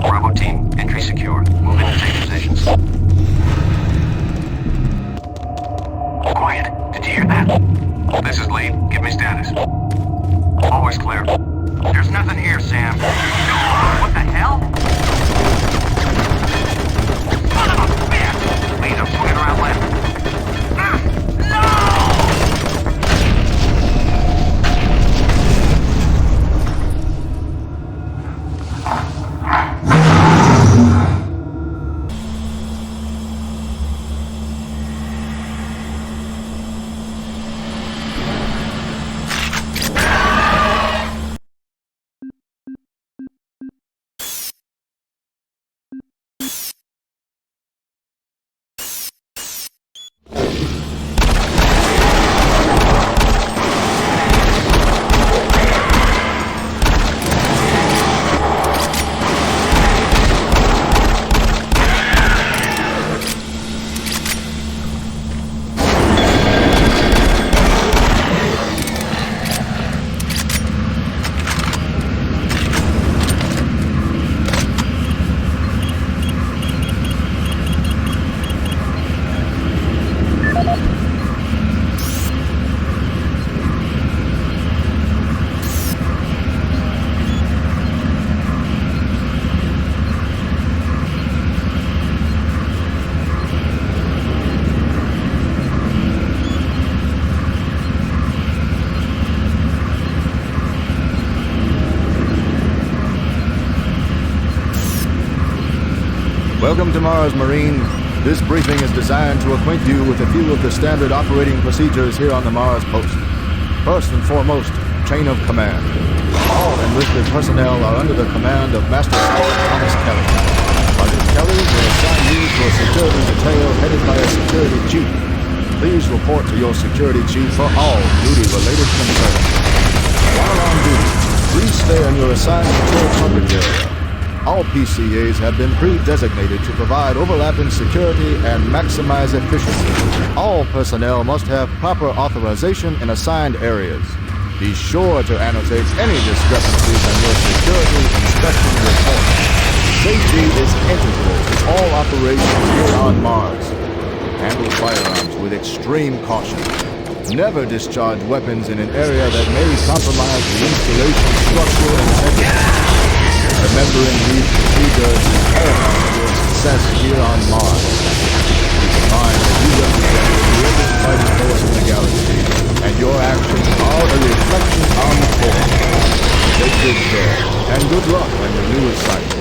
Bravo team, entry secure. Move in and take positions. Quiet. Did you hear that? This is lead. Give me status. Always clear. There's nothing here, Sam. What the hell? Son of a bitch! Lead, I'm swinging around left. Welcome to Mars, Marine. This briefing is designed to acquaint you with a few of the standard operating procedures here on the Mars post. First and foremost, chain of command. All enlisted personnel are under the command of Master Sergeant Thomas Kelly. Sergeant Kelly will assign you to a security detail headed by a security chief. Please report to your security chief for all duty-related concerns. While on duty, please stay in your assigned patrol coverage area. All PCAs have been pre-designated to provide overlapping security and maximize efficiency. All personnel must have proper authorization in assigned areas. Be sure to annotate any discrepancies in your security inspection report. Safety is integral to all operations here on Mars. Handle firearms with extreme caution. Never discharge weapons in an area that may compromise the installation's structural integrity. Remembering these procedures is paramount to your success here on Mars. Keep in mind that you represent the greatest fighting force in the galaxy, and your actions are a reflection on the force. Take good care, and good luck on your new assignment.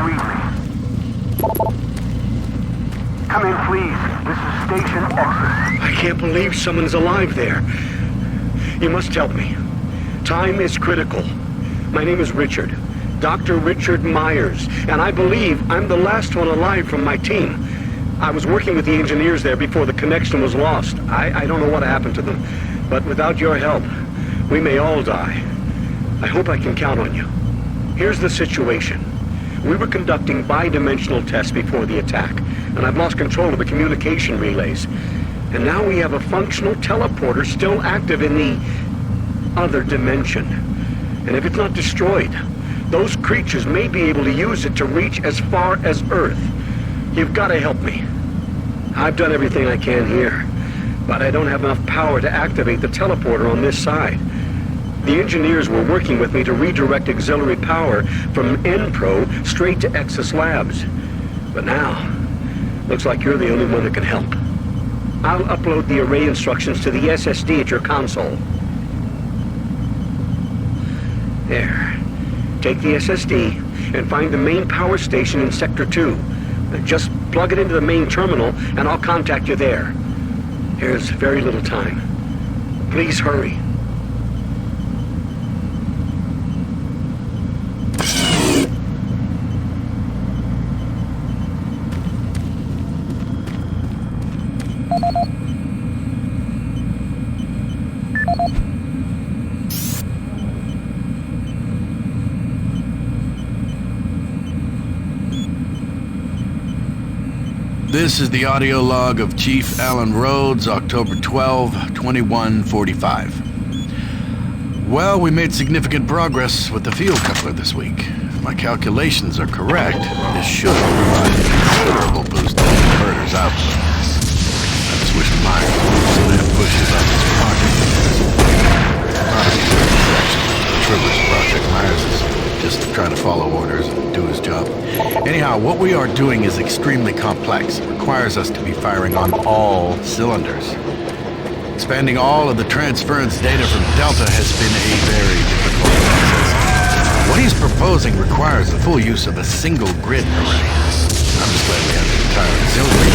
read me? Come in, please. This is Station Exit. I can't believe someone's alive there. You must help me. Time is critical. My name is Richard. Dr. Richard Myers, and I believe I'm the last one alive from my team. I was working with the engineers there before the connection was lost. I don't know what happened to them, but without your help, we may all die. I hope I can count on you. Here's the situation. We were conducting bi-dimensional tests before the attack, and I've lost control of the communication relays. And now we have a functional teleporter still active in the other dimension. And if it's not destroyed, those creatures may be able to use it to reach as far as Earth. You've got to help me. I've done everything I can here, but I don't have enough power to activate the teleporter on this side. The engineers were working with me to redirect auxiliary power from NPRO straight to Exus Labs. But now, looks like you're the only one that can help. I'll upload the array instructions to the SSD at your console. There. Take the SSD and find the main power station in Sector 2. Just plug it into the main terminal and I'll contact you there. There's very little time. Please hurry. This is the audio log of Chief Alan Rhodes, October 12, 2145. Well, we made significant progress with the field coupler this week. If my calculations are correct, this should provide a considerable boost to the converter's output. I just wish Myers would have pushes on this project. Triggers Project Myers is just trying to follow orders and do his job. Anyhow, what we are doing is extremely complex. It requires us to be firing on all cylinders. Expanding all of the transference data from Delta has been a very difficult process. What he's proposing requires the full use of a single grid array. I'm just glad we have the entire auxiliary.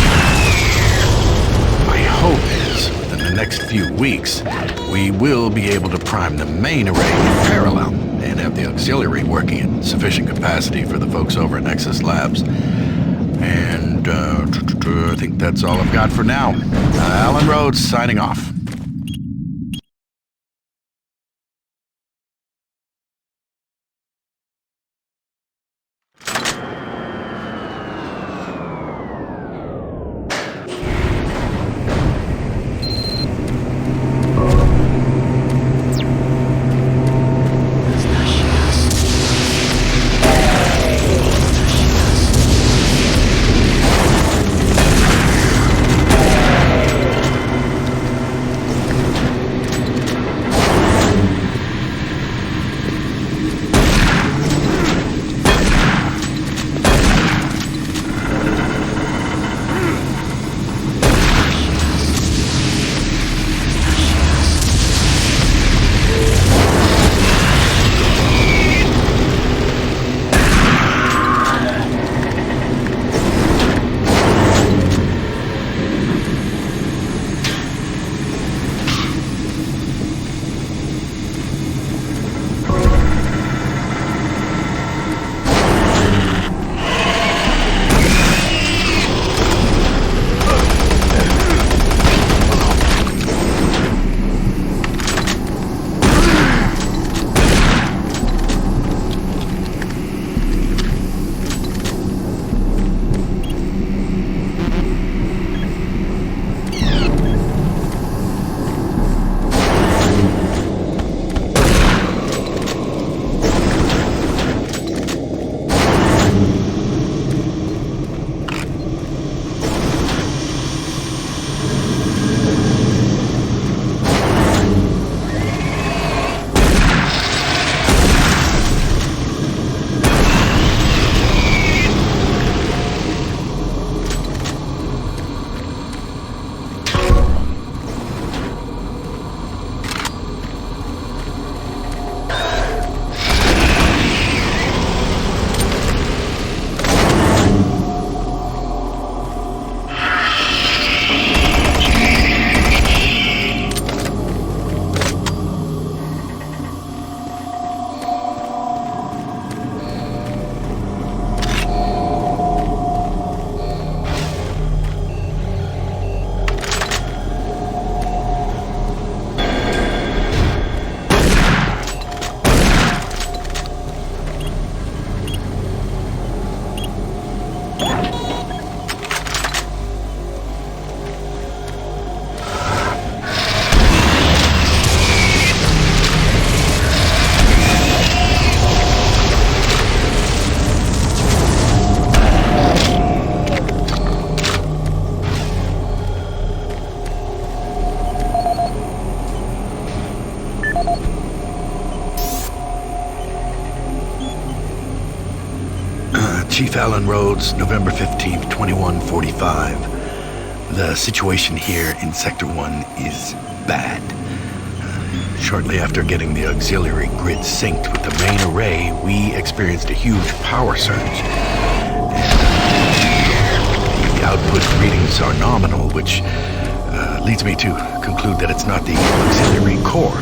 My hope is, within the next few weeks, we will be able to prime the main array in parallel and have the auxiliary working at sufficient capacity for the folks over at Nexus Labs. And I think that's all I've got for now. Alan Rhodes signing off. Chief Alan Rhodes, November 15th, 2145. The situation here in Sector 1 is bad. Shortly after getting the auxiliary grid synced with the main array, we experienced a huge power surge. And the output readings are nominal, which leads me to conclude that it's not the auxiliary core.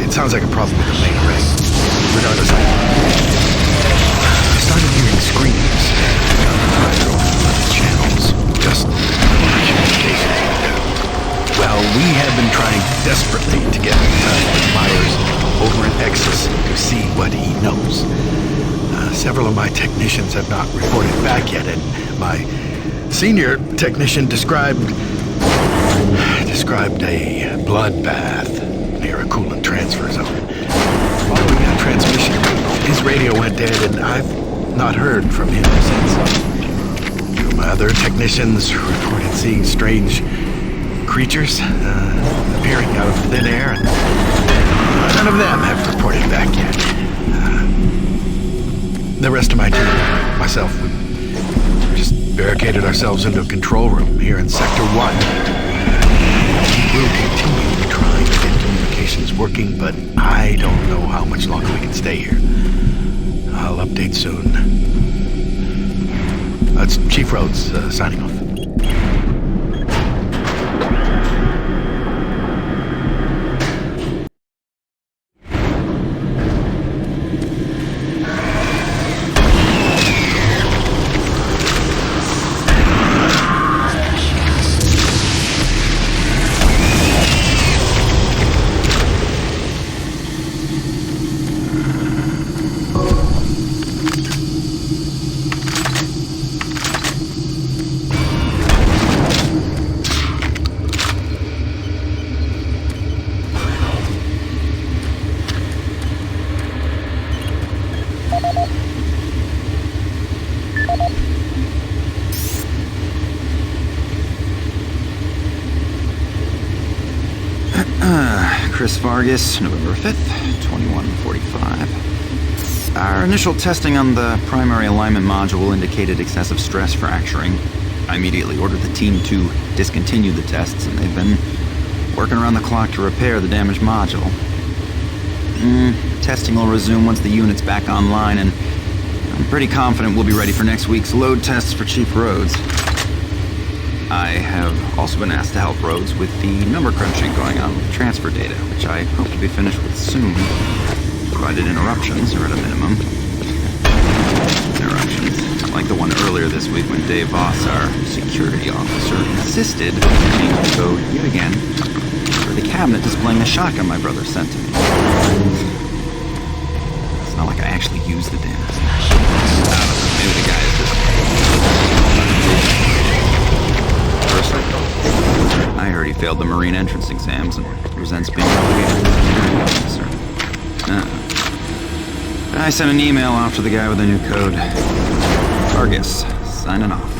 It sounds like a problem with the main array. Regardless, I started hearing screams over the channels, just communications went down. Well, we have been trying desperately to get in touch with Myers over in Exus to see what he knows. Several of my technicians have not reported back yet, and my senior technician described a bloodbath near a coolant transfer zone. Following that transmission, his radio went dead, and I've not heard from him since. Two of my other technicians reported seeing strange creatures appearing out of thin air, and none of them have reported back yet. The rest of my team, myself, we just barricaded ourselves into a control room here in Sector 1. We'll continue trying to get communications working, but I don't know how much longer we can stay here. I'll update soon. That's Chief Rhodes signing off. Chris Vargas, November 5th, 2145. Our initial testing on the primary alignment module indicated excessive stress fracturing. I immediately ordered the team to discontinue the tests, and they've been working around the clock to repair the damaged module. Testing will resume once the unit's back online, and I'm pretty confident we'll be ready for next week's load tests for Chief Rhodes. I have also been asked to help Rhodes with the number crunching going on with the transfer data, which I hope to be finished with soon, provided interruptions are at a minimum. Interruptions, like the one earlier this week when Dave Voss, our security officer, insisted on changing the code yet again for the cabinet displaying the shotgun my brother sent to me. It's not like I actually used the damn thing. Maybe the guy is just... I heard he failed the Marine entrance exams and resents being relegated to the security officer. I sent an email off to the guy with the new code. Vargas, signing off.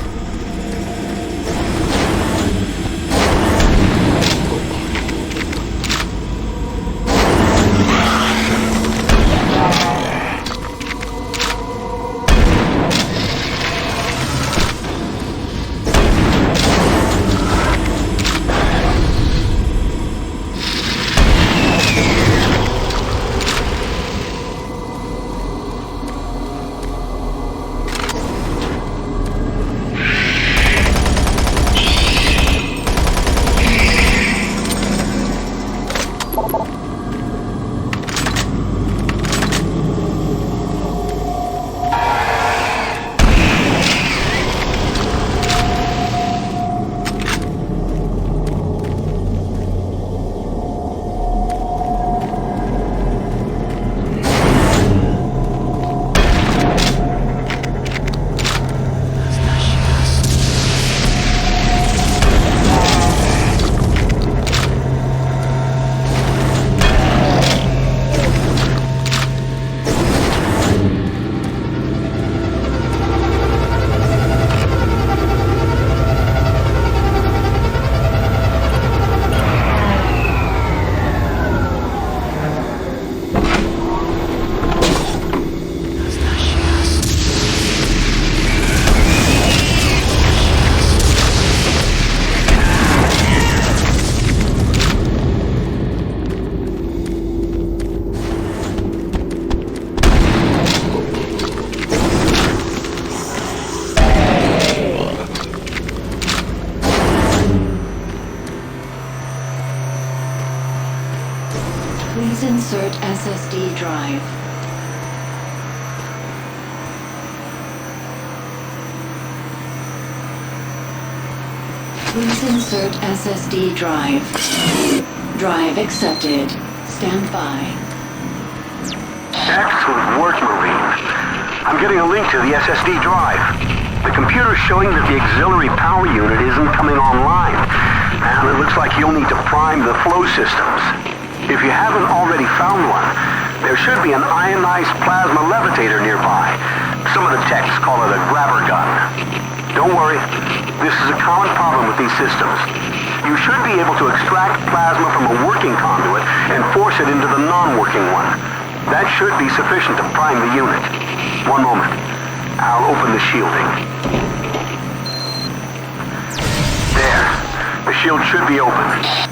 insert SSD drive. Please insert SSD drive. Drive accepted. Stand by. Excellent work, Marine. I'm getting a link to the SSD drive. The computer's showing that the auxiliary power unit isn't coming online, and it looks like you'll need to prime the flow systems. If you haven't already found one, there should be an ionized plasma levitator nearby. Some of the techs call it a grabber gun. Don't worry, this is a common problem with these systems. You should be able to extract plasma from a working conduit and force it into the non-working one. That should be sufficient to prime the unit. One moment. I'll open the shielding. There. The shield should be open.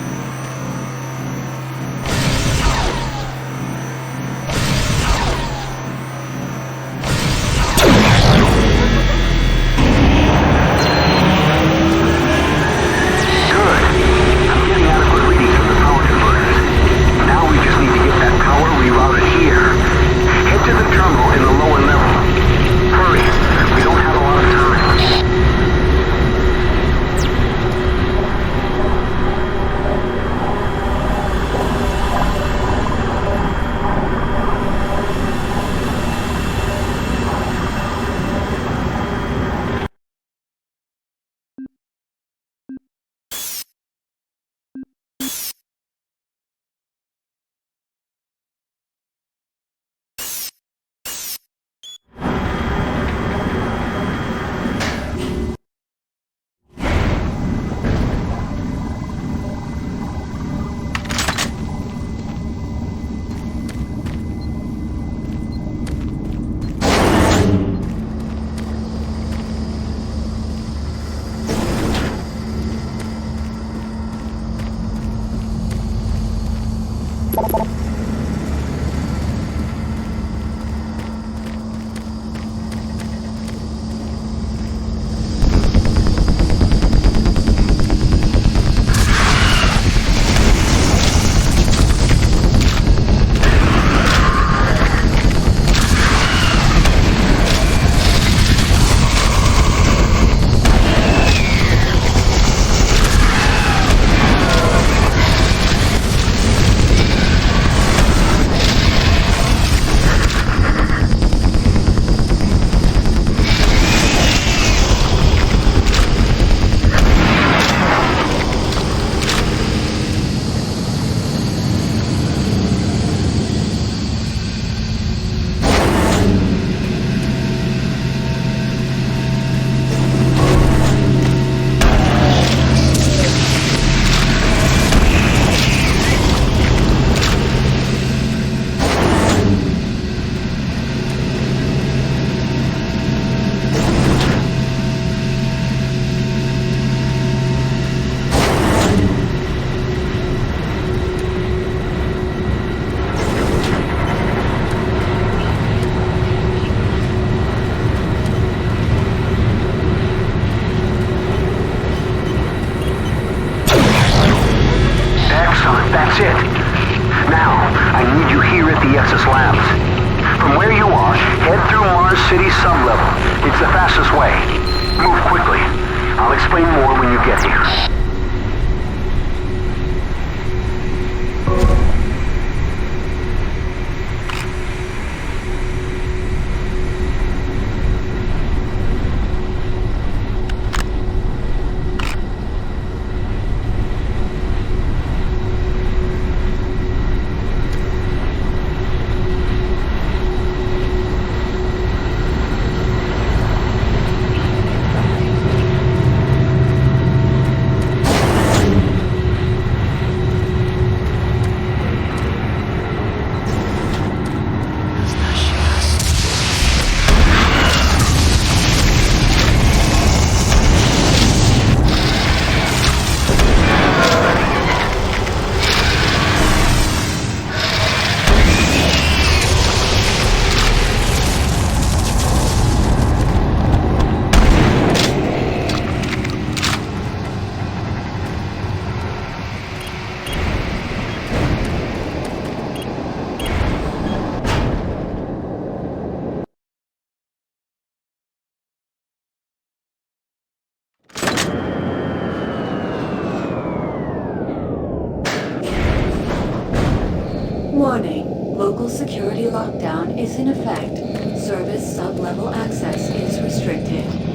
Warning. Local security lockdown is in effect. Service sub-level access is restricted.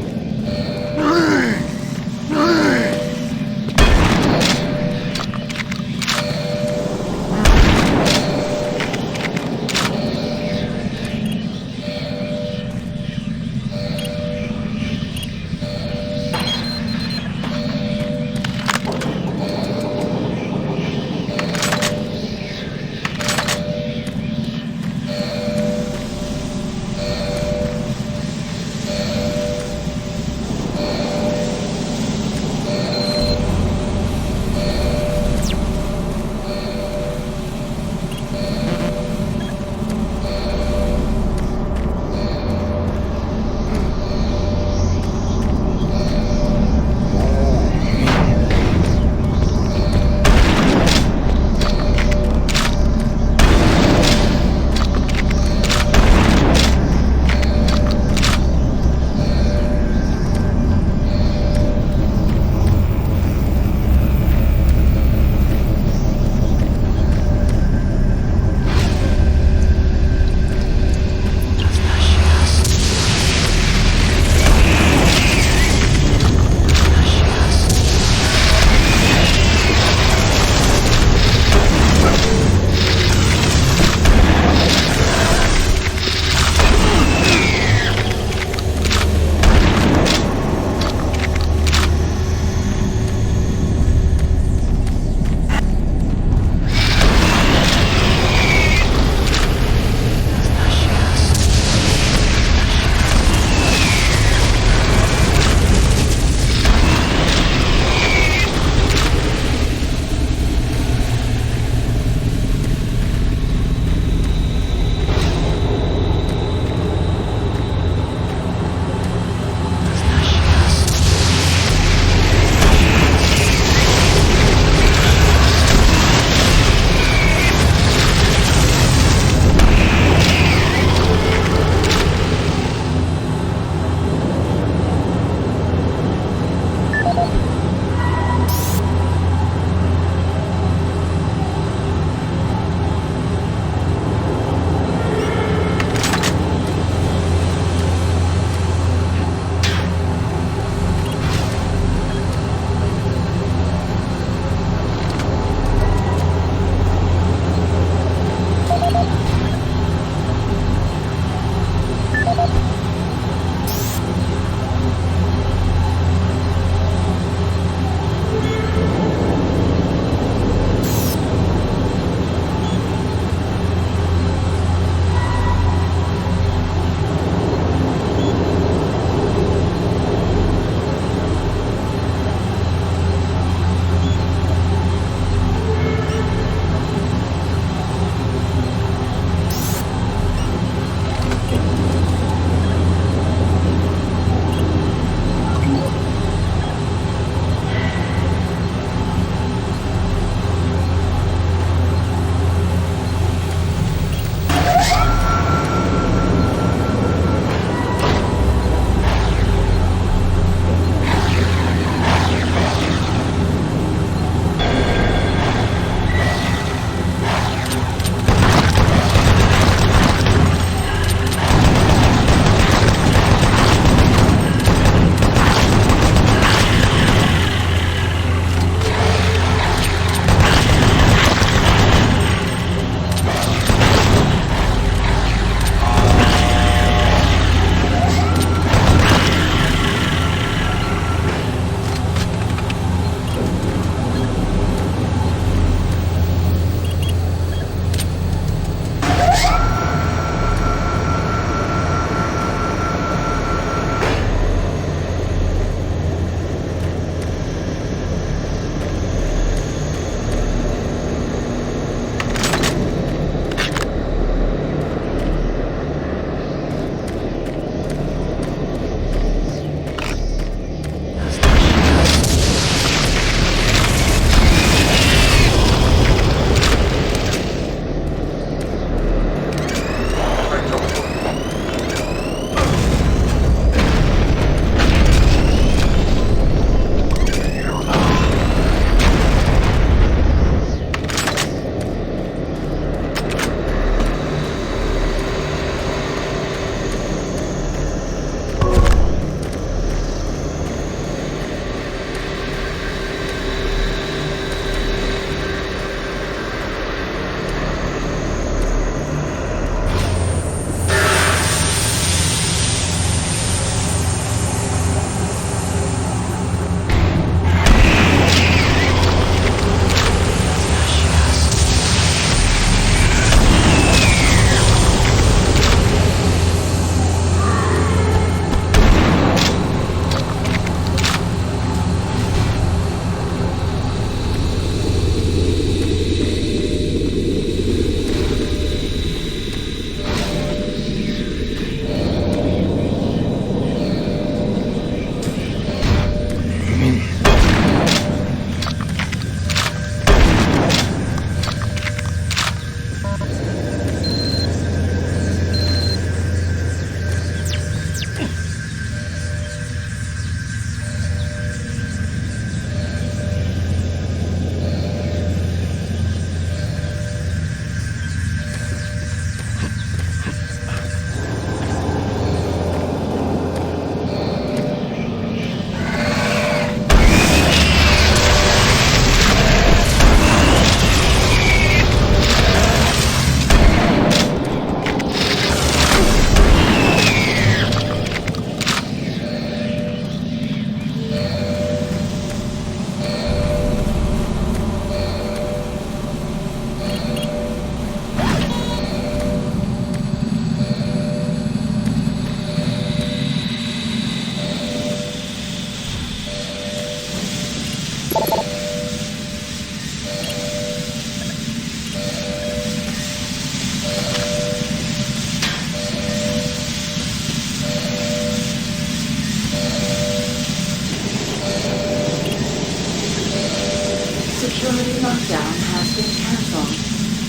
Security lockdown has been cancelled.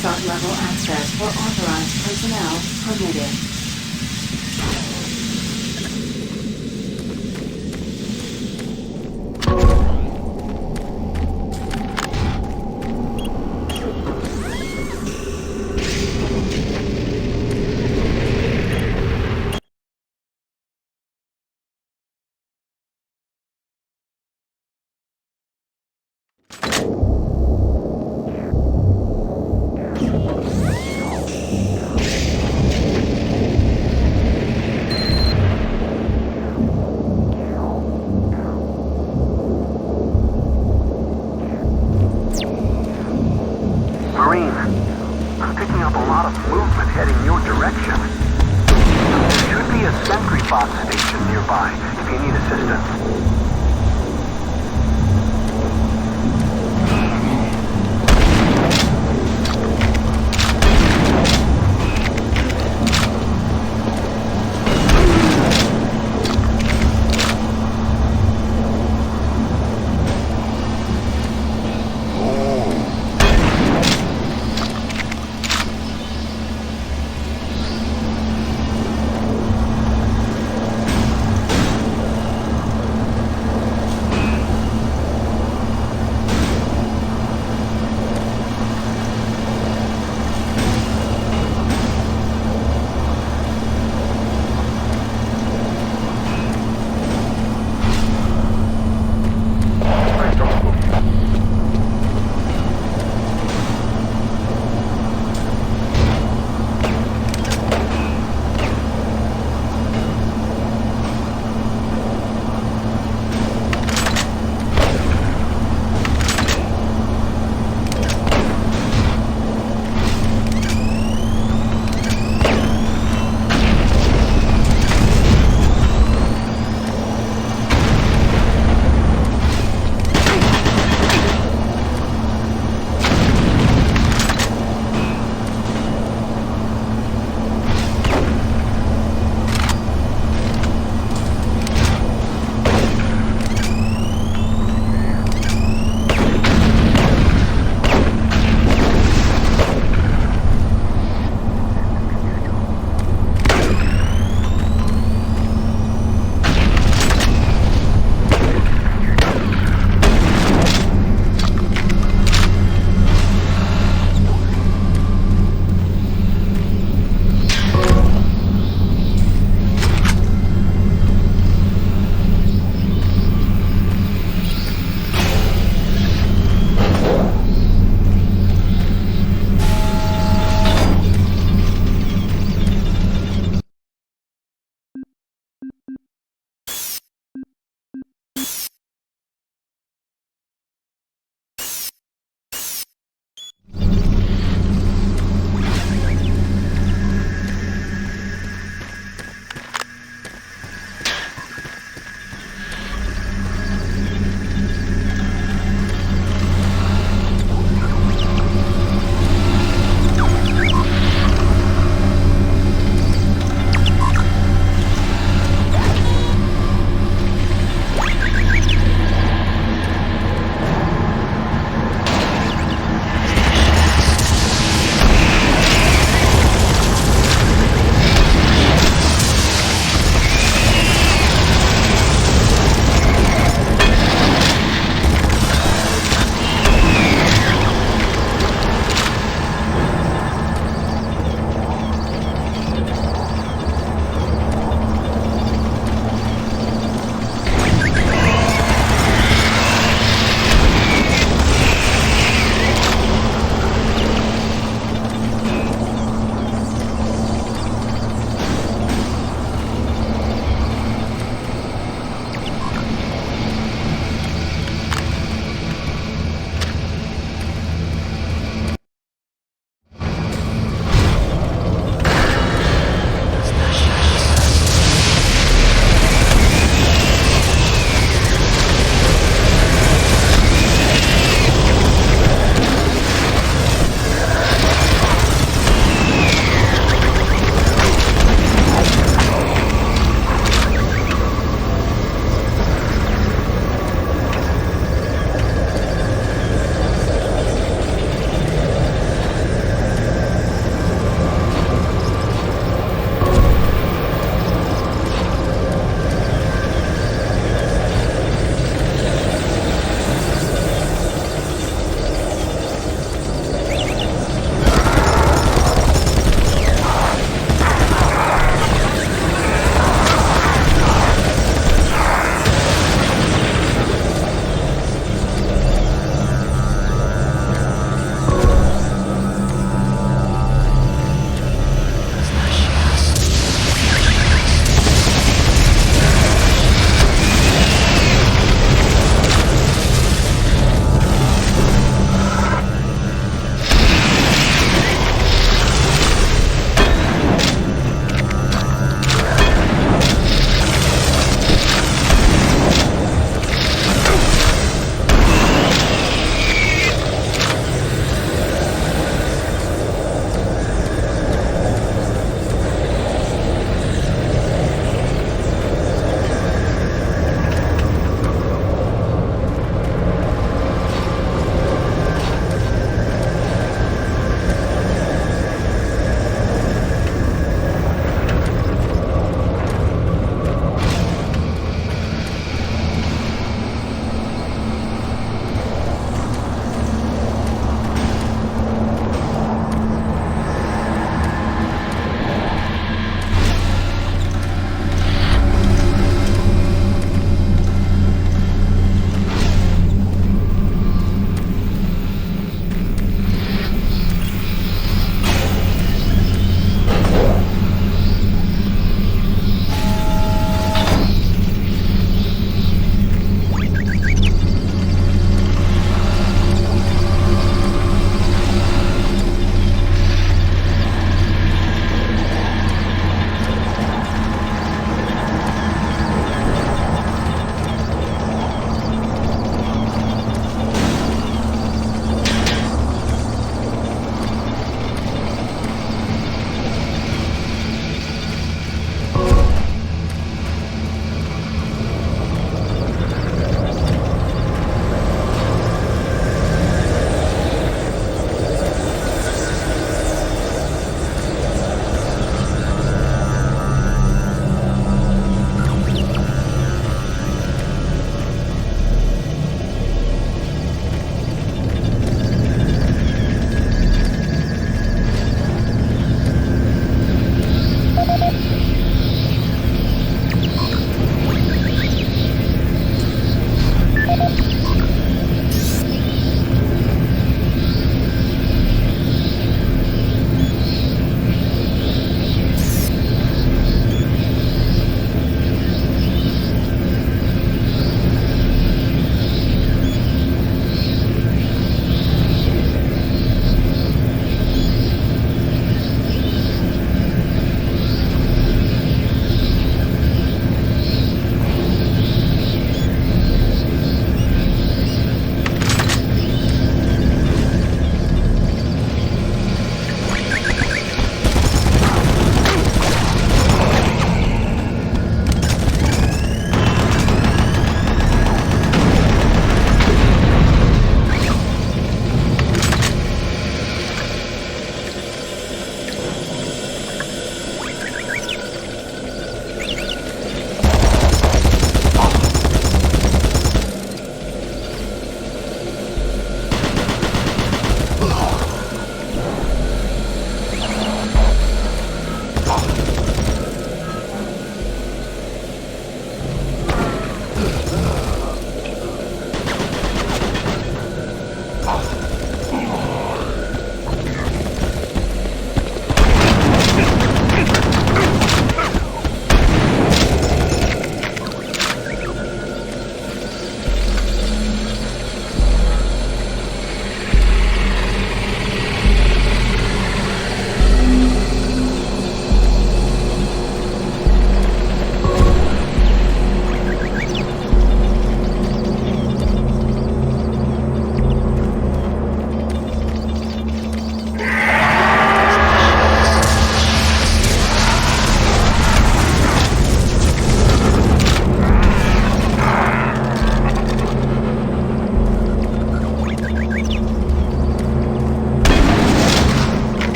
Sub-level access for authorized personnel permitted. Marine, I'm picking up a lot of movement heading your direction. There should be a sentry box station nearby if you need assistance.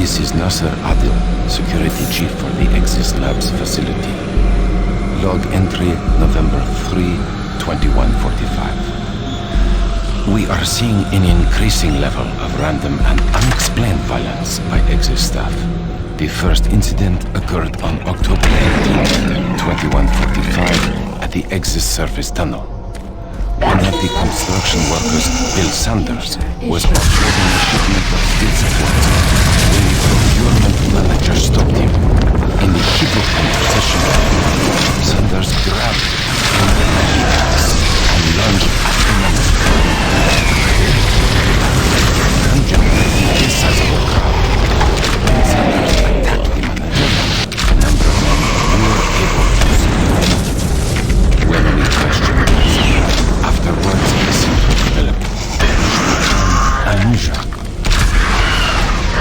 This is Nasser Adil, Security Chief for the Exis Labs facility. Log entry November 3, 2145. We are seeing an increasing level of random and unexplained violence by Exis staff. The first incident occurred on October 18, 2145 at the Exis surface tunnel. One of the construction workers, Bill Sanders, was offloading a shipment of steel supports when the procurement manager stopped him. In the heated conversation, Sanders grabbed one of the heaters and lunged at the manager. Gun jumped the size of a crowd. When Sanders attacked the manager, a number of men were able to survive. When we questioned Sanders, afterwards he seemed to develop amnesia.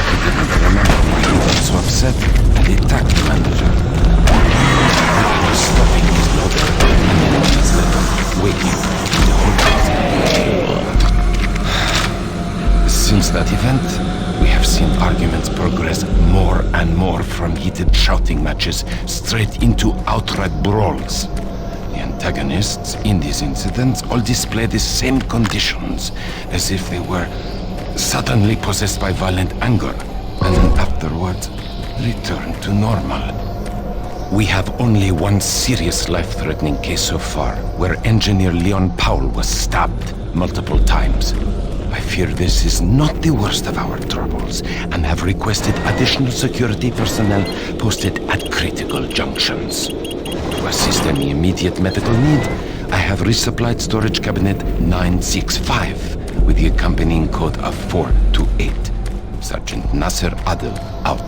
He didn't remember why he got so upset and attacked the manager. He was stopping his loader and then minutes later waiting in the hotel. Since that event, we have seen arguments progress more and more from heated shouting matches straight into outright brawls. The antagonists in these incidents all display the same conditions, as if they were suddenly possessed by violent anger, and then afterwards return to normal. We have only one serious life-threatening case so far, where engineer Leon Powell was stabbed multiple times. I fear this is not the worst of our troubles, and have requested additional security personnel posted at critical junctions. To assist any immediate medical need, I have resupplied storage cabinet 965 with the accompanying code of 428. Sergeant Nasser Adil, out.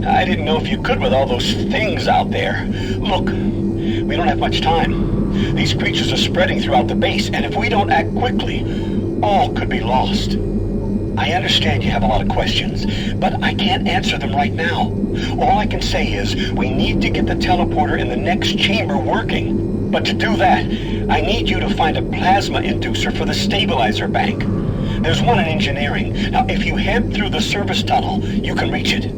I didn't know if you could with all those things out there. Look, we don't have much time. These creatures are spreading throughout the base, and if we don't act quickly, all could be lost. I understand you have a lot of questions, but I can't answer them right now. All I can say is we need to get the teleporter in the next chamber working. But to do that, I need you to find a plasma inducer for the stabilizer bank. There's one in engineering. Now, if you head through the service tunnel, you can reach it.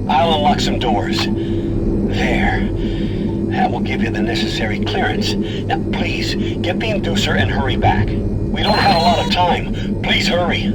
I'll unlock some doors. There. That will give you the necessary clearance. Now, please, get the inducer and hurry back. We don't have a lot of time. Please hurry.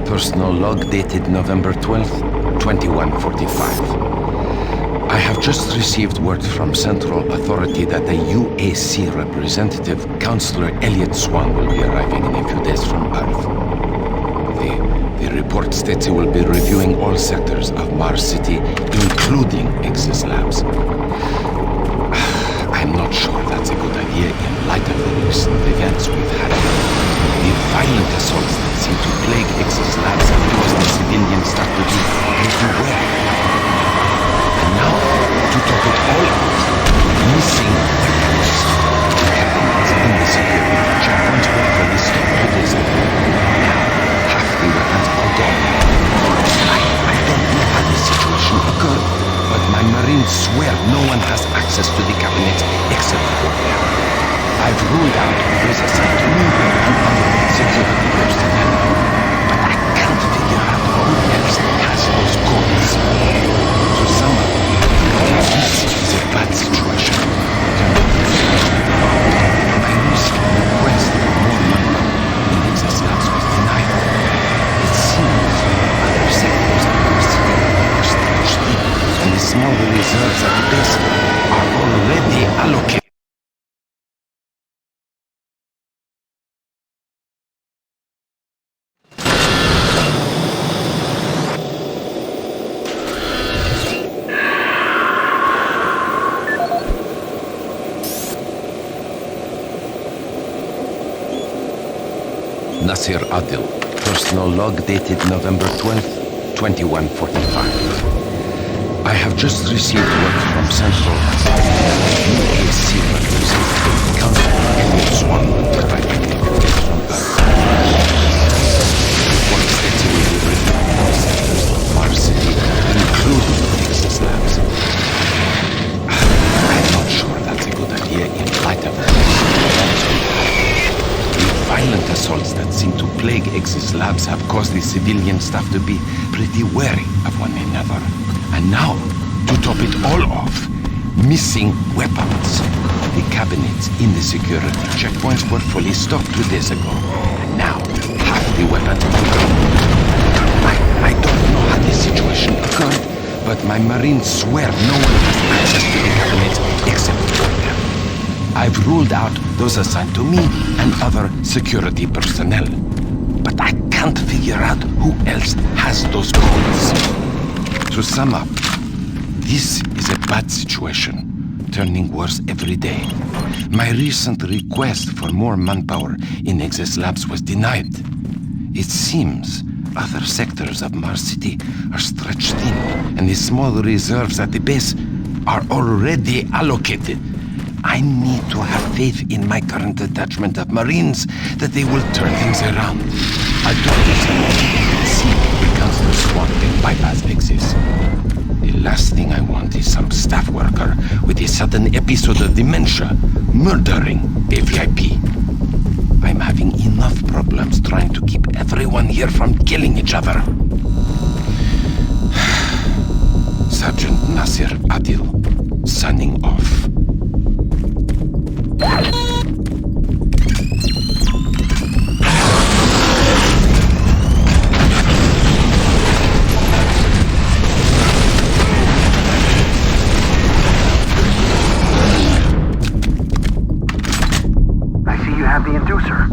Personal log dated November 12th, 2145. I have just received word from Central Authority that the UAC representative, Councillor Elliot Swan, will be arriving in a few days from Earth. The report states he will be reviewing all sectors of Mars City, including Exis Labs. I'm not sure that's a good idea in light of the recent events we've had. The violent assaults that seem to plague Exis Labs have caused the civilians start to be everywhere. And now, to top it all off, missing weapons. The cabinets in the security checkpoints were fully stopped 2 days ago. Now, half the weapons are gone. I don't know how this situation occurred, but my Marines swear no one has access to the cabinets except for them. I've ruled out those assigned to me and other security personnel, but I can't figure out who else has those codes. To sum up, this is a bad situation. My recent request for more manpower in Exis Labs was denied. It seems other sectors of our city are stretched thin, and the small reserves at the base are already allocated. Nasir Adil, personal log dated November 12th, 2145. I have just received word from Central UAC representative, Councillor Elliot Swan, arriving in a few days from Earth. Report states he will be reviewing all sectors of Mars City, including Exis Labs. I'm not sure that's a good idea in light of the violent assaults that seem to plague Exis Labs have caused the civilian staff to be pretty wary of one another. And now, to top it all off, missing weapons. The cabinets in the security checkpoints were fully stocked 2 days ago. And now, half the weapons are gone. I don't know how this situation occurred, but my Marines swear no one has access to the cabinets except for them. I've ruled out those assigned to me and other security personnel. But I can't figure out who else has those codes. To sum up, this is a bad situation, turning worse every day. My recent request for more manpower in Exis Labs was denied. It seems other sectors of Mars City are stretched thin, and the small reserves at the base are already allocated. I need to have faith in my current detachment of Marines that they will turn things around. I'll do this and see if the Councillor Swan can bypass Exis. The last thing I want is some staff worker with a sudden episode of dementia murdering a VIP. I'm having enough problems trying to keep everyone here from killing each other. Sergeant Nasir Adil, signing off. I see you have the inducer.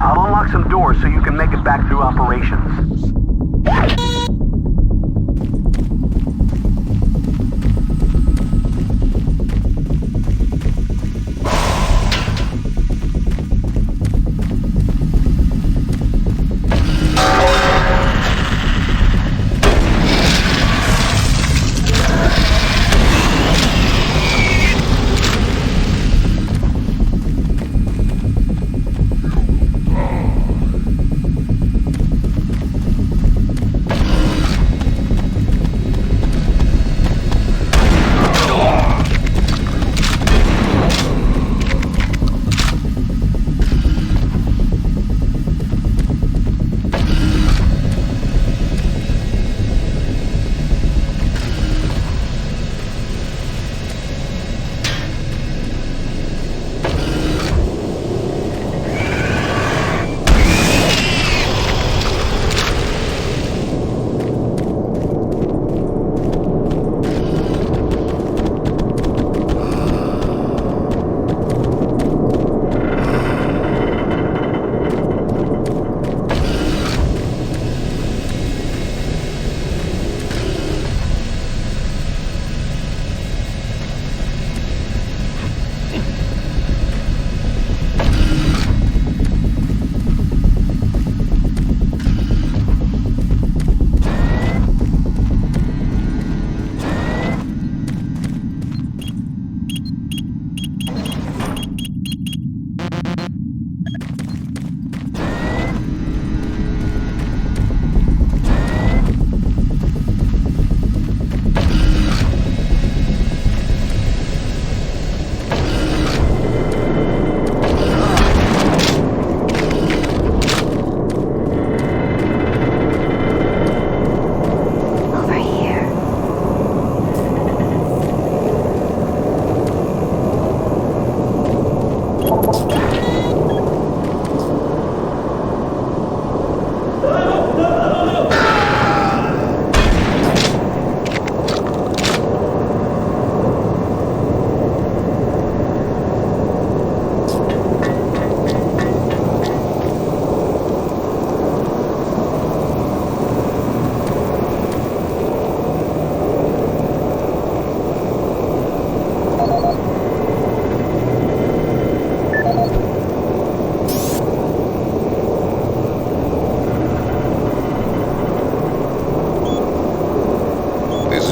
I'll unlock some doors so you can make it back through operations.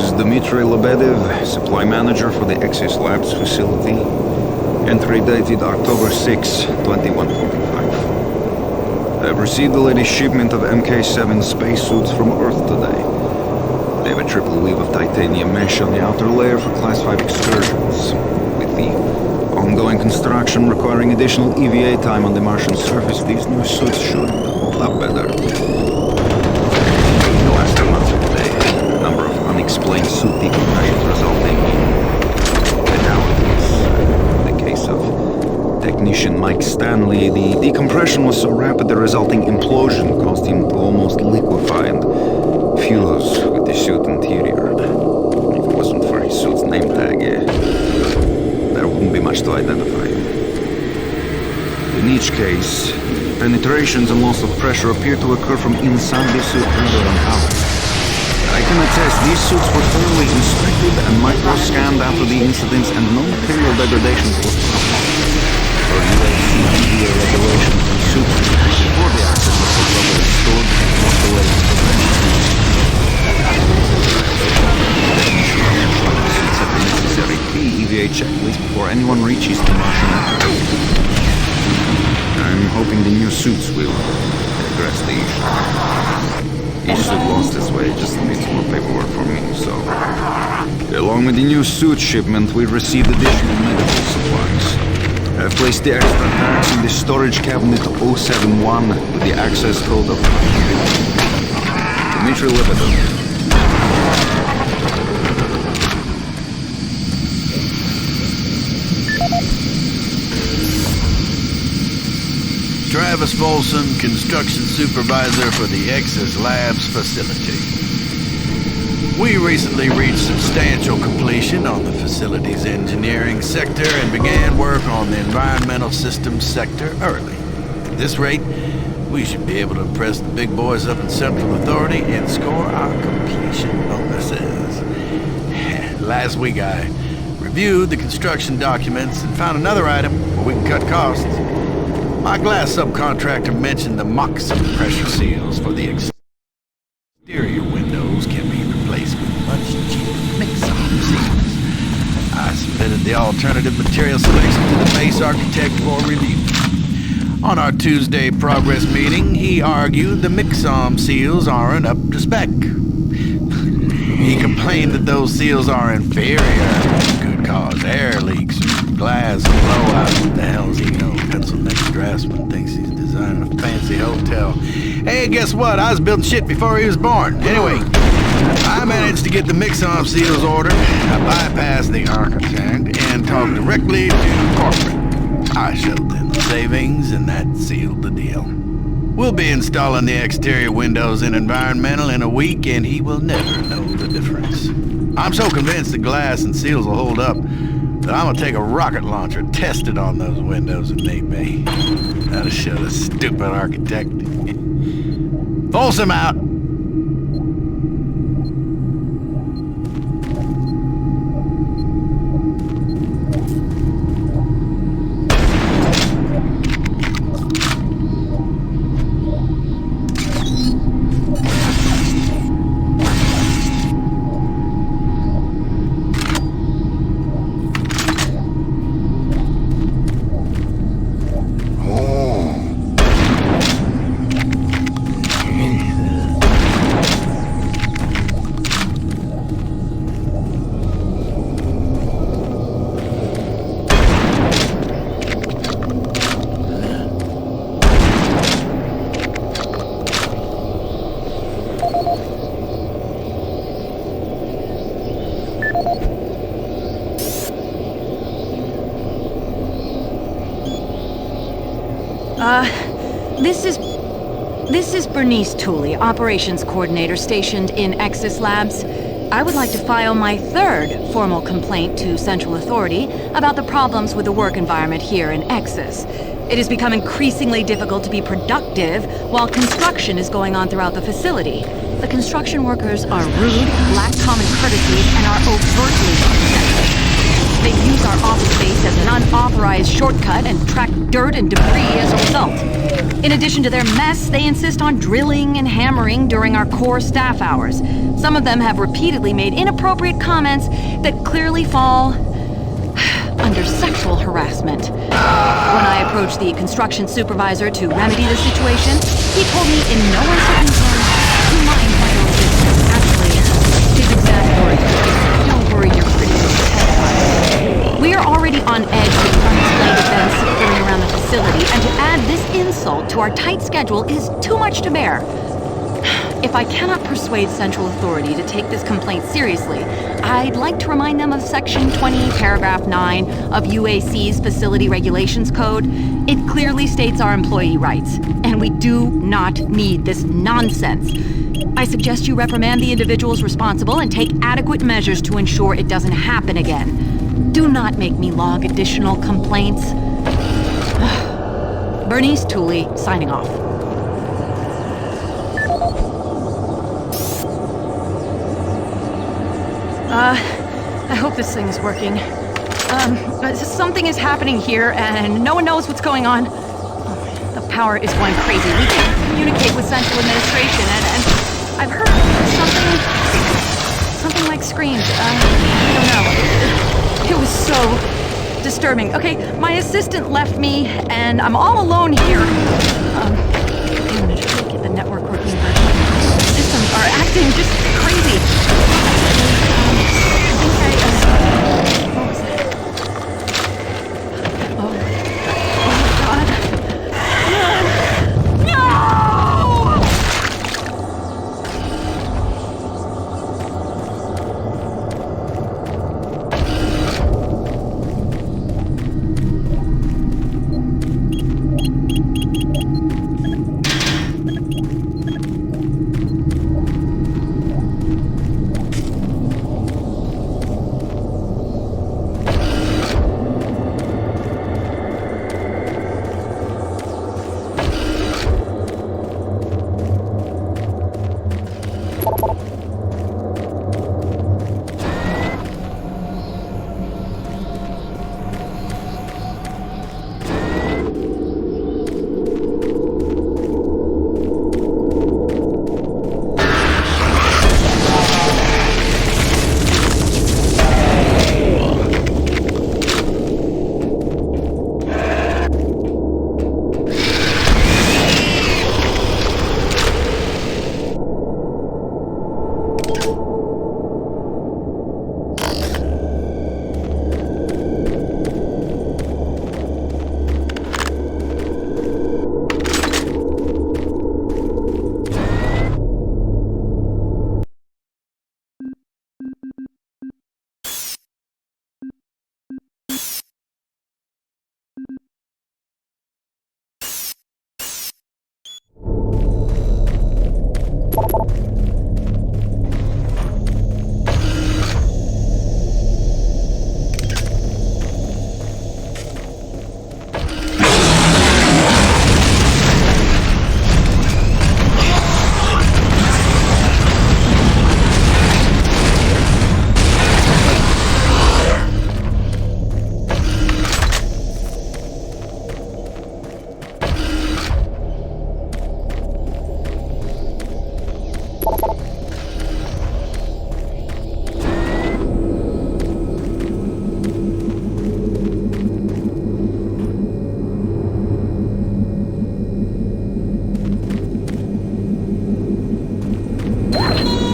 is Dmitry Lebedev, supply manager for the Axis Labs facility. Entry dated October 6, 2145. I've received the latest shipment of MK7 spacesuits from Earth today. They have a triple weave of titanium mesh on the outer layer for Class 5 excursions. With the ongoing construction requiring additional EVA time on the Martian surface, these new suits should hold up better. The last 2 months of the day, a number of unexplained suit decompressions resulting in fatalities. In the case of technician Mike Stanley, the decompression was so rapid the resulting implosion caused him to almost liquefy and fuse with the suit interior. If it wasn't for his suit's name tag, there wouldn't be much to identify. In each case, penetrations and loss of pressure appear to occur from inside the suit rather than out. I can attest these suits were thoroughly inspected and micro-scanned after the incidents, and no material degradations were found. For UAC regulations and suit before the access of the rubber is stored and locked away in suits have the necessary pre-EVA checklist before anyone reaches the Martian atmosphere. I'm hoping the new suits will address the issue. Each suit lost its way just needs more paperwork for me, so... Along with the new suit shipment, we received additional medical supplies. I've placed the extra packs in the storage cabinet 071 with the access code of Dmitry Lebedev. Travis Folsom, construction supervisor for the Axis Labs facility. We recently reached substantial completion on the facility's engineering sector and began work on the environmental systems sector early. At this rate, we should be able to impress the big boys up in Central Authority and score our completion bonuses. Last week I reviewed the construction documents and found another item where we can cut costs. My glass subcontractor mentioned the Moxon pressure seals for the exterior windows can be replaced with much cheaper mix-on seals. I submitted the alternative material selection to the base architect for review. On our Tuesday progress meeting, he argued the mix-on seals aren't up to spec. He complained that those seals are inferior and could cause air leaks and glass blowouts. What the hell's he know? Pencil-neck draftsman thinks he's designing a fancy hotel. Hey, guess what? I was building shit before he was born. Anyway, I managed to get the mix-on seals ordered. I bypassed the architect and talked directly to corporate. I showed them the savings, and that sealed the deal. We'll be installing the exterior windows in environmental in a week, and he will never know the difference. I'm so convinced the glass and seals will hold up that I'm gonna take a rocket launcher, test it on those windows, and they may. That'll show the stupid architect. Folsom out! This is Bernice Tooley, Operations Coordinator stationed in Axis Labs. I would like to file my third formal complaint to Central Authority about the problems with the work environment here in Axis. It has become increasingly difficult to be productive while construction is going on throughout the facility. The construction workers are rude, lack common courtesy, and are overtly obsessive. They use our office space as an unauthorized shortcut and track dirt and debris as a result. In addition to their mess, they insist on drilling and hammering during our core staff hours. Some of them have repeatedly made inappropriate comments that clearly fall under sexual harassment. When I approached the construction supervisor to remedy the situation, he told me in no uncertain terms to mind my own business. Actually, his exact words were, "Don't worry your pretty little head about it." We are already on edge with unexplained events occurring around the facility, and to add this insult to our tight schedule is too much to bear. If I cannot persuade Central Authority to take this complaint seriously, I'd like to remind them of Section 20, Paragraph 9 of UAC's Facility Regulations Code. It clearly states our employee rights, and we do not need this nonsense. I suggest you reprimand the individuals responsible and take adequate measures to ensure it doesn't happen again. Do not make me log additional complaints. Bernice Tooley, signing off. I hope this thing is working. Something is happening here, and no one knows what's going on. The power is going crazy. We can communicate with Central Administration, and I've heard something like screams. I don't know. It was so disturbing. Okay, my assistant left me, and I'm all alone here. I'm gonna try to get the network working, but the systems are acting just crazy. What was that? Oh my God. No!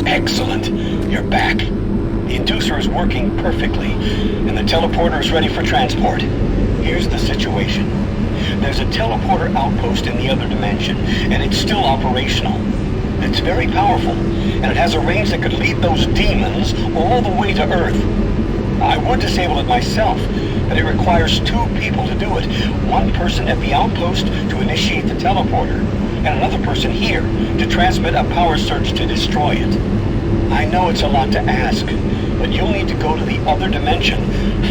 Excellent. You're back. The inducer is working perfectly, and the teleporter is ready for transport. Here's the situation. There's a teleporter outpost in the other dimension, and it's still operational. It's very powerful, and it has a range that could lead those demons all the way to Earth. I would disable it myself, but it requires 2 people to do it. One person at the outpost to initiate the teleporter, and another person here to transmit a power surge to destroy it. I know it's a lot to ask, but you'll need to go to the other dimension,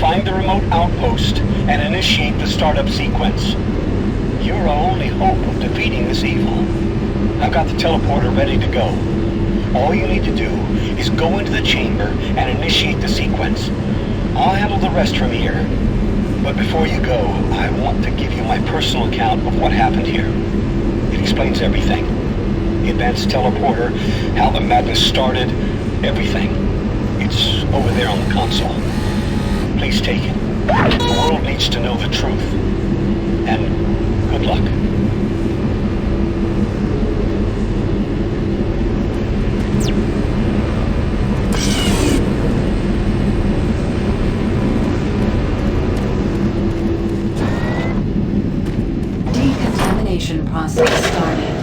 find the remote outpost, and initiate the startup sequence. You're our only hope of defeating this evil. I've got the teleporter ready to go. All you need to do is go into the chamber and initiate the sequence. I'll handle the rest from here. But before you go, I want to give you my personal account of what happened here. It explains everything. The advanced teleporter, how the madness started, everything. It's over there on the console. Please take it. The world needs to know the truth. And good luck. Decontamination process started.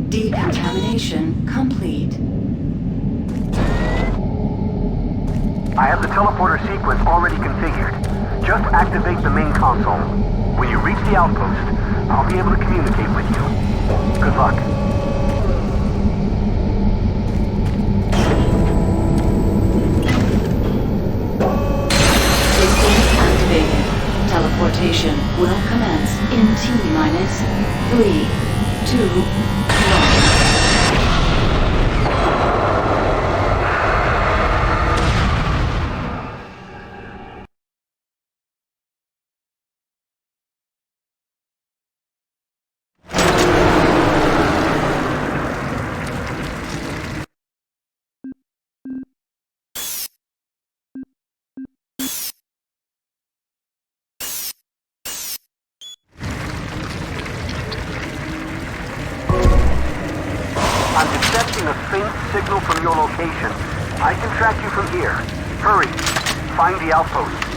Decontamination complete. I have the teleporter sequence already configured. Just activate the main console. When you reach the outpost, I'll be able to communicate with you. Good luck. System activated. Teleportation will commence in T-minus 3, 2, 1. I'm detecting a faint signal from your location. I can track you from here. Hurry. Find the outpost.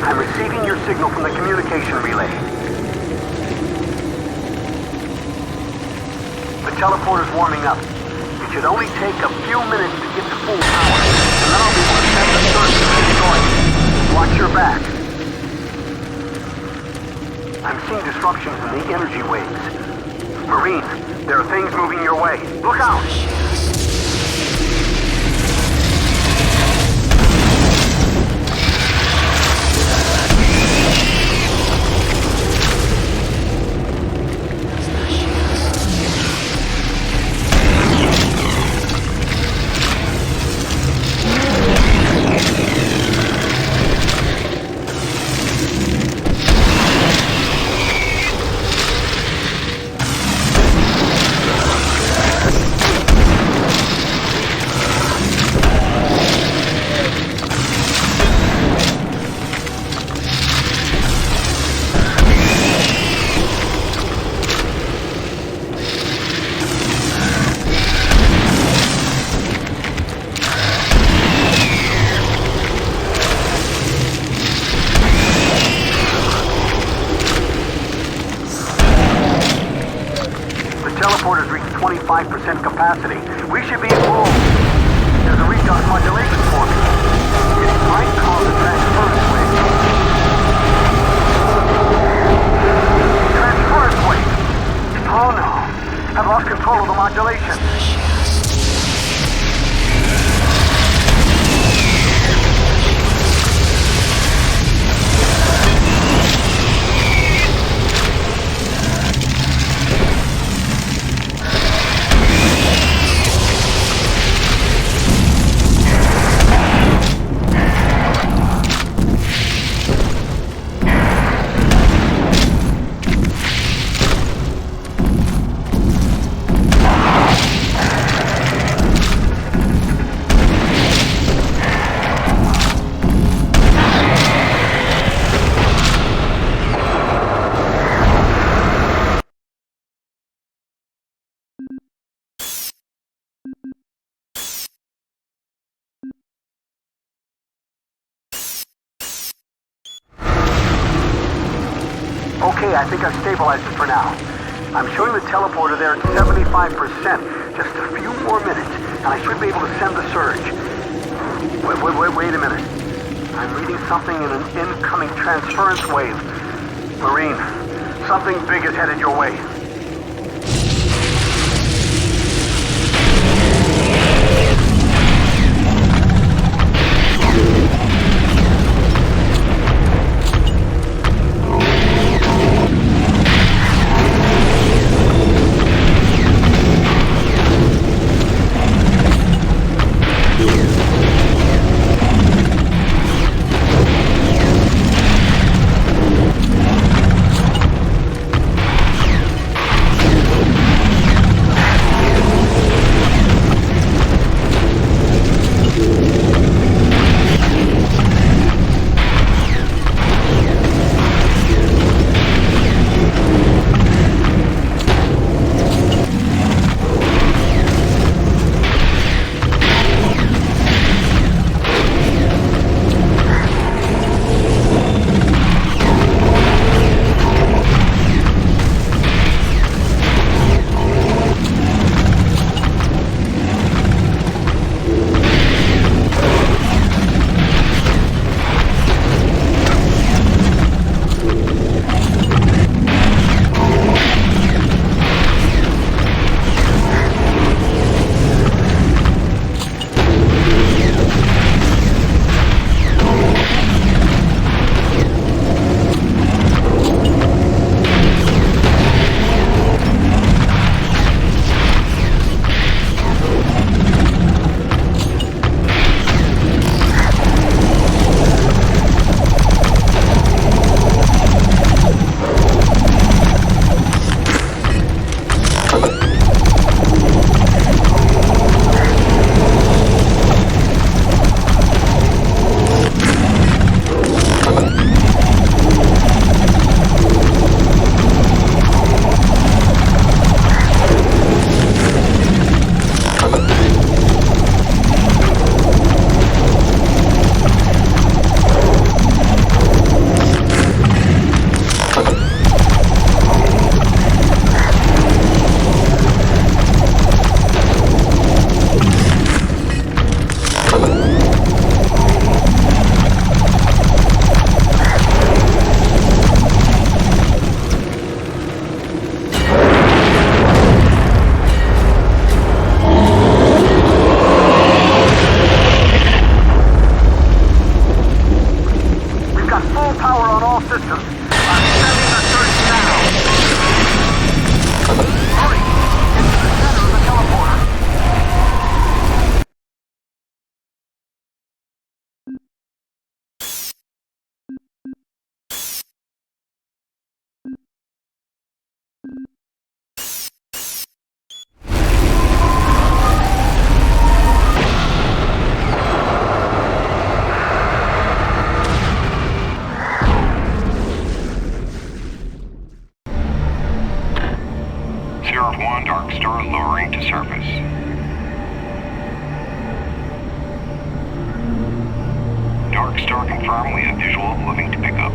I'm receiving your signal from the communication relay. The teleporter's warming up. It should only take a few minutes to get to full power, and then I'll be able to send the search to destroy it. Watch your back. I'm seeing disruptions in the energy waves. Marine, there are things moving your way. Look out! Teleporters reach 25% capacity. We should be at full. There's a redox modulation forming. It might cause a transference wave. Transference wave! Oh no! I've lost control of the modulation. Okay, I think I've stabilized it for now. I'm showing the teleporter there at 75%. Just a few more minutes, and I should be able to send the surge. Wait a minute. I'm reading something in an incoming transference wave. Marine, something big is headed your way. confirm we have visual moving to pickup.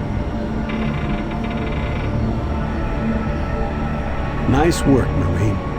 Nice work, Marine.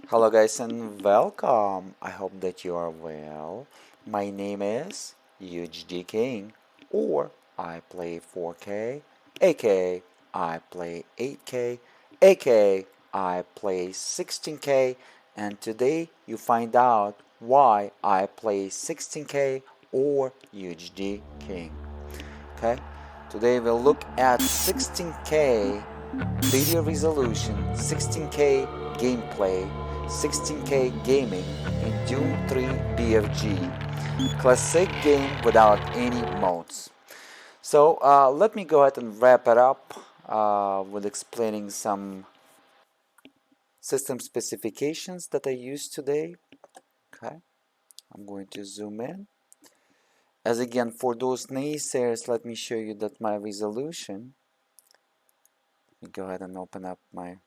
Hello guys and welcome. I hope that you are well. My name is UGD King, or I play 4K, aka I play 8K, aka I play 16K, and today you find out why I play 16K or UGD King. Okay? Today we'll look at 16K video resolution, 16K gameplay, 16K gaming in Doom 3 BFG. Classic game without any modes. So let me go ahead and wrap it up with explaining some system specifications that I used today. Okay, I'm going to zoom in. As again, for those naysayers, let me show you that my resolution. Let me go ahead and open up my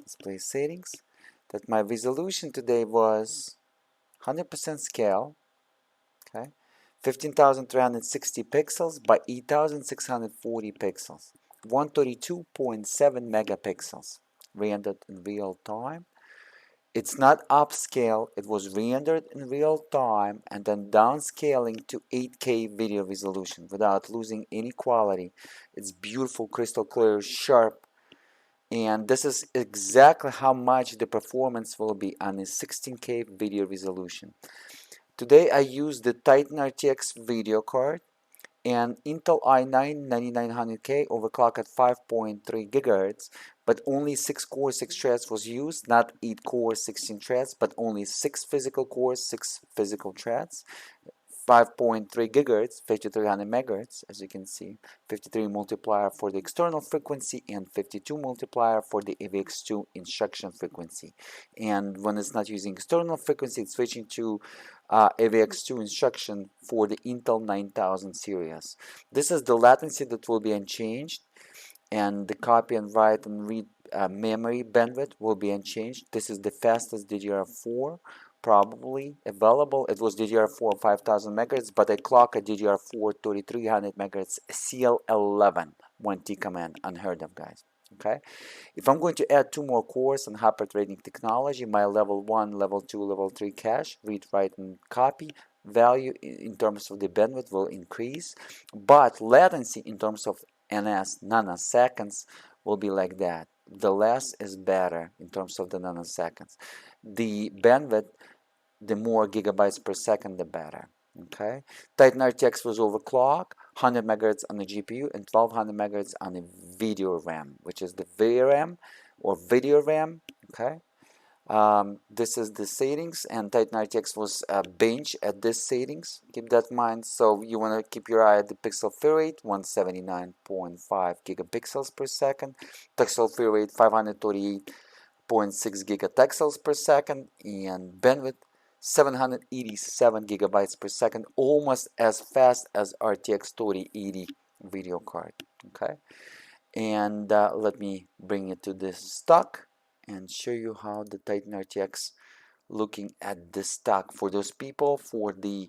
display settings. That my resolution today was 100% scale, okay, 15,360 pixels by 8,640 pixels, 132.7 megapixels, rendered in real time. It's not upscale, it was rendered in real time and then downscaling to 8K video resolution without losing any quality. It's beautiful, crystal clear, sharp, And this is exactly how much the performance will be on a 16K video resolution. Today I use the Titan RTX video card and Intel i9 9900K overclock at 5.3 GHz, but only 6 cores, 6 threads was used, not 8 cores, 16 threads, but only 6 physical cores, 6 physical threads. 5.3 gigahertz, 5300 megahertz, as you can see, 53 multiplier for the external frequency and 52 multiplier for the AVX2 instruction frequency. And when it's not using external frequency, it's switching to AVX2 instruction for the Intel 9000 series. This is the latency that will be unchanged, and the copy and write and read memory bandwidth will be unchanged. This is the fastest DDR4 probably available. It was DDR4 5000 megahertz, but I clock a DDR4 3300 megahertz CL11 1T command, unheard of, guys. Okay, if I'm going to add 2 more cores on hyper threading technology, my level 1, level 2, level 3 cache, read, write, and copy value in terms of the bandwidth will increase, but latency in terms of NS, nanoseconds, will be like that. The less is better in terms of the nanoseconds. The bandwidth, the more gigabytes per second, the better. Okay, Titan RTX was overclocked, 100 megahertz on the GPU and 1200 megahertz on the video RAM, which is the VRAM or video RAM. Okay, this is the settings, and Titan RTX was bench at this settings. Keep that in mind. So you want to keep your eye at the pixel frame rate, 179.5 gigapixels per second, pixel frame rate 538.6 gigatexels per second, and bandwidth 787 gigabytes per second, almost as fast as RTX 3080 video card. Okay, and let me bring it to this stock and show you how the Titan RTX looking at the stock for those people for the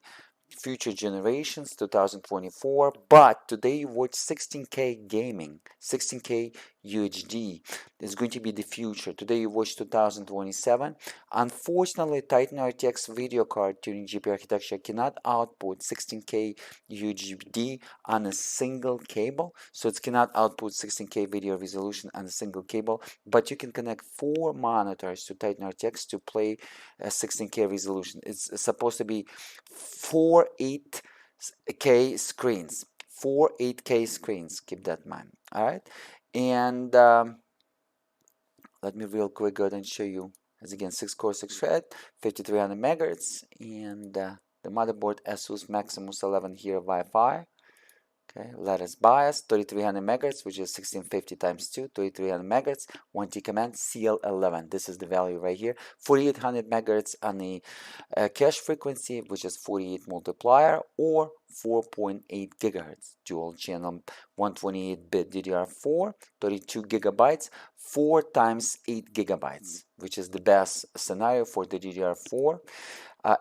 future generations 2024. But today you watch 16K gaming, 16K UHD is going to be the future. Today you watch 2027. Unfortunately, Titan RTX video card tuning GPU architecture cannot output 16K UHD on a single cable, so it cannot output 16K video resolution on a single cable, but you can connect 4 monitors to Titan RTX to play a 16K resolution. It's supposed to be 4 8K screens, 4 8K screens, keep that in mind. All right, and let me real quick go ahead and show you, as again, 6 core 6 thread, 5300 megahertz, and the motherboard Asus Maximus 11 here Wi-Fi. Okay, lattice bias 3300 megahertz, which is 1650 times 2, 3300 megahertz, 1T command CL11. This is the value right here. 4800 megahertz on the cache frequency, which is 48 multiplier, or 4.8 gigahertz dual channel 128-bit DDR4, 32 gigabytes, 4 times 8 gigabytes, which is the best scenario for the DDR4.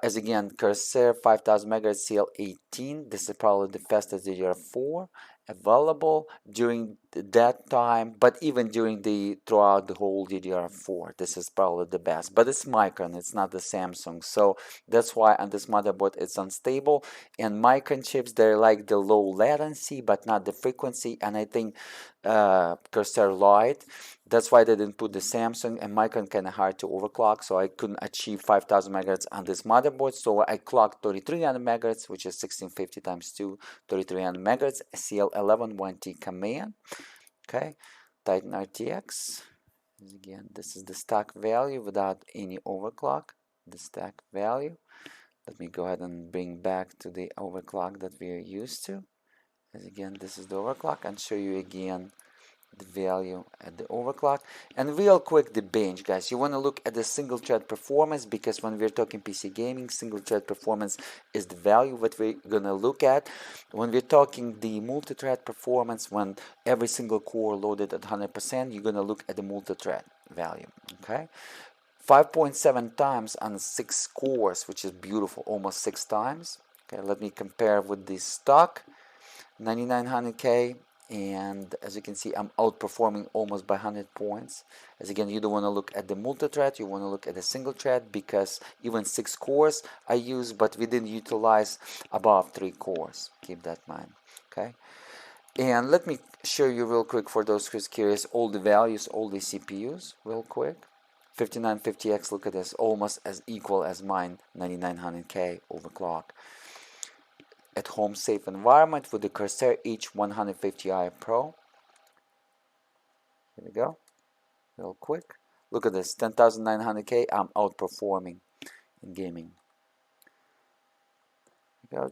As again, Corsair 5000 megahertz CL18. This is probably the fastest DDR4 available during that time, but even during throughout the whole DDR4, this is probably the best. But it's Micron, it's not the Samsung, so that's why on this motherboard it's unstable. And Micron chips, they're like the low latency but not the frequency, and I think Corsair lied. That's why they didn't put the Samsung, and Micron kind of hard to overclock, so I couldn't achieve 5000 megahertz on this motherboard. So I clocked 3300 megahertz, which is 1650 times 2, 3300 megahertz, CL11 1T command. Okay, Titan RTX. Again, this is the stock value without any overclock. The stock value. Let me go ahead and bring back to the overclock that we are used to. As again, this is the overclock, and show you again the value at the overclock. And real quick, the bench, guys, you want to look at the single thread performance, because when we're talking PC gaming, single thread performance is the value that we're gonna look at. When we're talking the multi-thread performance, when every single core loaded at 100%, you're gonna look at the multi-thread value. Okay, 5.7 times on 6 cores, which is beautiful, almost 6 times. Okay, let me compare with the stock 9900K. And as you can see, I'm outperforming almost by 100 points. As again, you don't want to look at the multi-thread, you want to look at the single thread, because even 6 cores I use, but we didn't utilize above 3 cores. Keep that in mind. Okay, And let me show you real quick, for those who's curious, all the values, all the CPUs real quick. 5950X, look at this, almost as equal as mine, 9900K overclock. At home safe environment with the Corsair H150i Pro. Here we go, real quick. Look at this, 10,900K, I'm outperforming in gaming.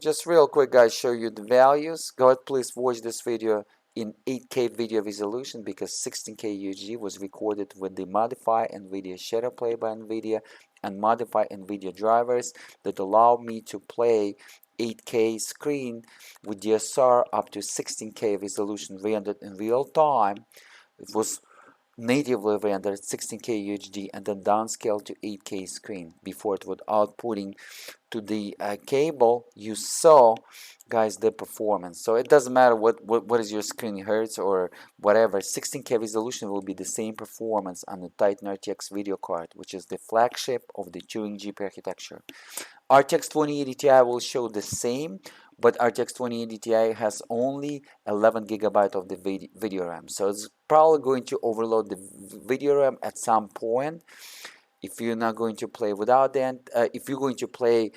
Just real quick, guys, show you the values. Go ahead, please watch this video in 8K video resolution, because 16K UHD was recorded with the modified Nvidia shadow play by Nvidia and modified Nvidia drivers that allow me to play 8K screen with DSR up to 16K resolution rendered in real time. It was natively rendered 16K UHD and then downscaled to 8K screen before it would outputting to the cable. You saw, guys, the performance. So it doesn't matter what is your screen hertz or whatever, 16K resolution will be the same performance on the Titan RTX video card, which is the flagship of the Turing GPU architecture. RTX 2080 Ti will show the same, but RTX 2080 Ti has only 11 GB of the video RAM, so it's probably going to overload the video RAM at some point if you're not going to play without the if you're going to play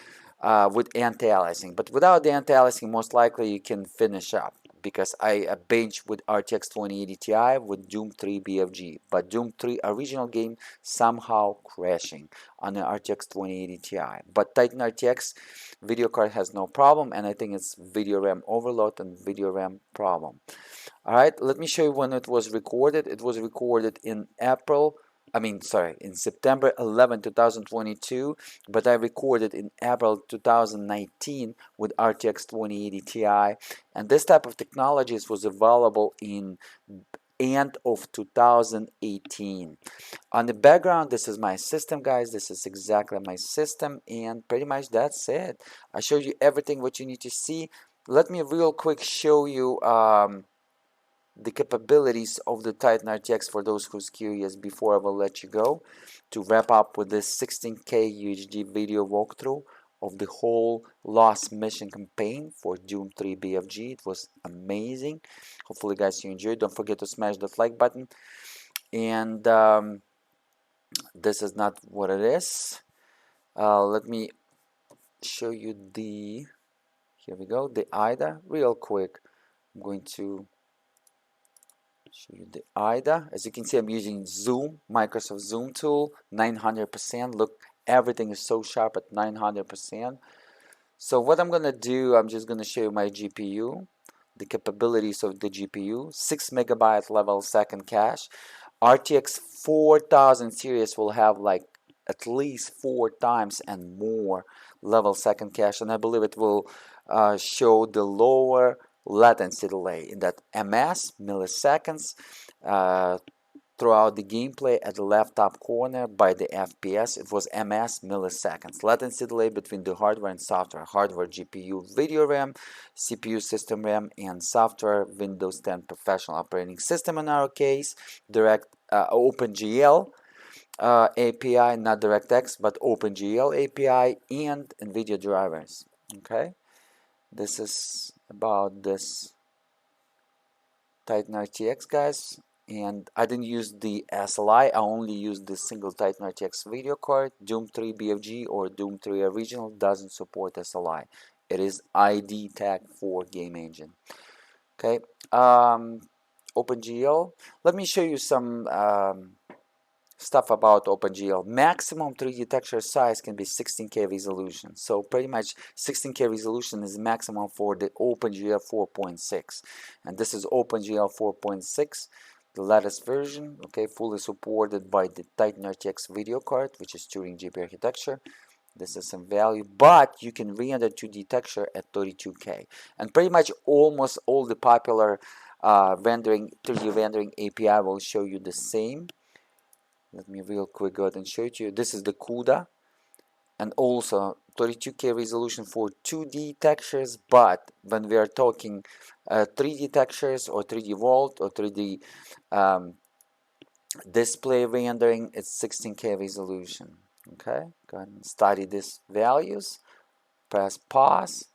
with anti-aliasing. But without the anti-aliasing, most likely you can finish up, because I bench with RTX 2080 Ti with Doom 3 BFG, but Doom 3 original game somehow crashing on the RTX 2080 Ti. But Titan RTX video card has no problem, and I think it's video RAM overload and video RAM problem. Alright, let me show you when it was recorded. It was recorded in in September 11, 2022, but I recorded in April 2019 with RTX 2080 Ti, and this type of technologies was available in end of 2018. On the background, this is my system, guys. This is exactly my system, and pretty much that's it. I showed you everything what you need to see. Let me real quick show you the capabilities of the Titan RTX for those who's curious before I will let you go, to wrap up with this 16K UHD video walkthrough of the whole Lost Mission campaign for Doom 3 BFG. It was amazing. Hopefully, guys, you enjoyed. Don't forget to smash that like button. And this is not what it is. Let me show you the, here we go, the IDA real quick. I'm going to show you the IDA. As you can see, I'm using Zoom, Microsoft Zoom tool, 900%. Look, everything is so sharp at 900%. So what I'm gonna do, I'm just gonna show you my GPU, the capabilities of the GPU. 6 megabyte level second cache. RTX 4000 series will have like at least 4 times and more level second cache, and I believe it will show the lower latency delay in that ms milliseconds throughout the gameplay. At the left top corner by the FPS, it was ms milliseconds. Latency delay between the hardware and software. Hardware GPU video RAM, CPU system RAM, and software Windows 10 professional operating system in our case. Direct OpenGL API, not DirectX, but OpenGL API, and Nvidia drivers. Okay, this is about this Titan RTX, guys. And I didn't use the SLI, I only used the single Titan RTX video card. Doom 3 BFG or Doom 3 Original doesn't support SLI. It is ID tag for game engine. Okay, OpenGL. Let me show you some stuff about OpenGL. Maximum 3D texture size can be 16K resolution. So pretty much 16K resolution is maximum for the OpenGL 4.6. And this is OpenGL 4.6, the latest version, okay, fully supported by the Titan RTX video card, which is Turing GPU architecture. This is some value, but you can render 2D texture at 32K. And pretty much almost all the popular 3D rendering API will show you the same. Let me real quick go ahead and show it to you. This is the CUDA, and also 32K resolution for 2D textures, but when we are talking 3D textures or 3D world or 3D display rendering, it's 16K resolution. Okay, go ahead and study these values. Press pause.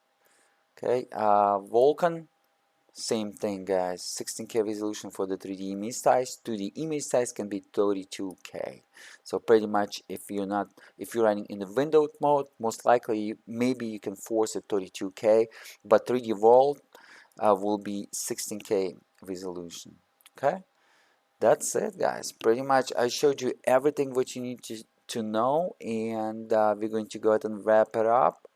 Okay, Vulkan, Same thing, guys. 16K resolution for the 3D image size. 2D image size can be 32K. So pretty much, if you're running in the windowed mode, most likely maybe you can force it 32K, but 3D World will be 16K resolution. Okay, that's it, guys. Pretty much, I showed you everything what you need to know, and we're going to go ahead and wrap it up.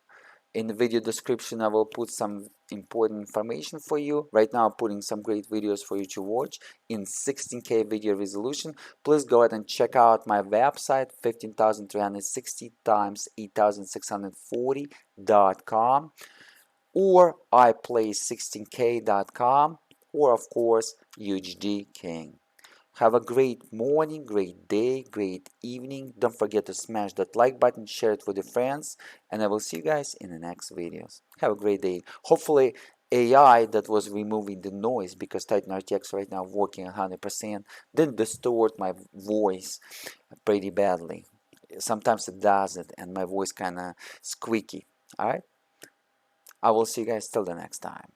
In the video description, I will put some important information for you. Right now, I'm putting some great videos for you to watch in 16K video resolution. Please go ahead and check out my website, 15360 times 8640.com, or iplay16k.com, or of course, UHD King. Have a great morning, great day, great evening. Don't forget to smash that like button, share it with your friends, and I will see you guys in the next videos. Have a great day. Hopefully AI that was removing the noise, because Titan RTX right now working 100%, didn't distort my voice pretty badly. Sometimes it does it, and my voice kind of squeaky. Alright? I will see you guys till the next time.